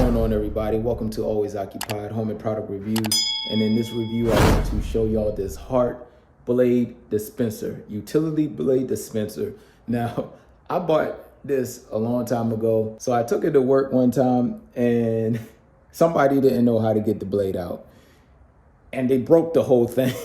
going on, everybody? Welcome to Always Occupied Home and Product Reviews. And in this review, I want to show y'all this HART blade dispenser, utility blade dispenser. Now, I bought this a long time ago. So I took it to work one time and somebody didn't know how to get the blade out. And they broke the whole thing.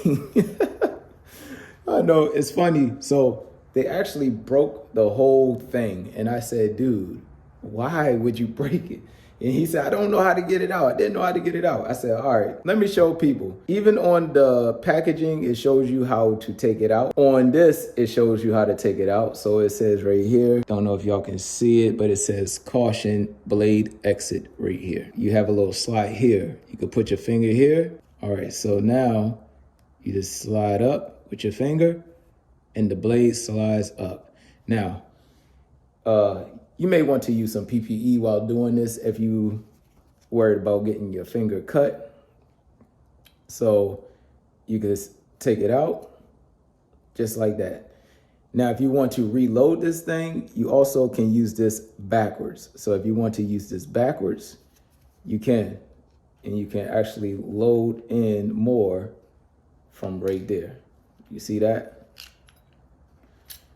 I know, it's funny. So they actually broke the whole thing. And I said, dude, why would you break it? And he said, I don't know how to get it out. I didn't know how to get it out. I said, all right, let me show people. Even on the packaging, it shows you how to take it out. On this, it shows you how to take it out. So it says right here, don't know if y'all can see it, but it says caution, blade exit right here. You have a little slide here. You can put your finger here. All right, so now you just slide up with your finger and the blade slides up. Now, you may want to use some PPE while doing this if you worried about getting your finger cut. So you can just take it out just like that. Now, if you want to reload this thing, you also can use this backwards. So if you want to use this backwards, you can. And you can actually load in more from right there. You see that?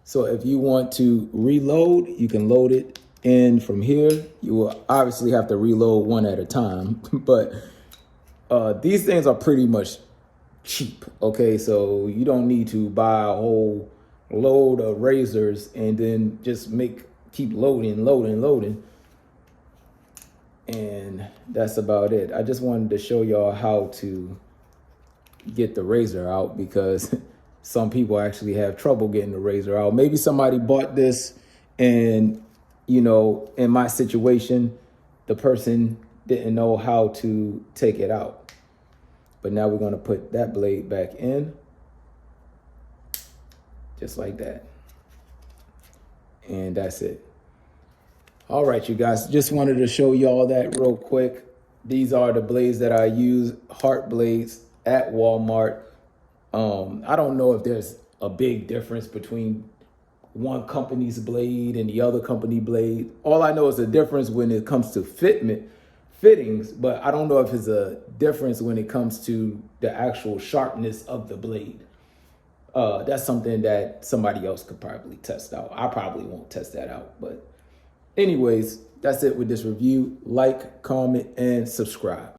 So if you want to reload, you can load it in from here. You will obviously have to reload one at a time, but these things are pretty much cheap, okay? So you don't need to buy a whole load of razors and then just keep loading. And that's about it. I just wanted to show y'all how to get the razor out because some people actually have trouble getting the razor out. Maybe somebody bought this and, you know, in my situation, the person didn't know how to take it out. But now we're going to put that blade back in just like that. And that's it. All right, you guys, just wanted to show y'all that real quick. These are the blades that I use, HART blades at Walmart. I don't know if there's a big difference between one company's blade and the other company blade. All I know is the difference when it comes to fittings, but I don't know if it's a difference when it comes to the actual sharpness of the blade. That's something that somebody else could probably test out. I probably won't test that out, but anyways, that's it with this review. Like, comment, and subscribe.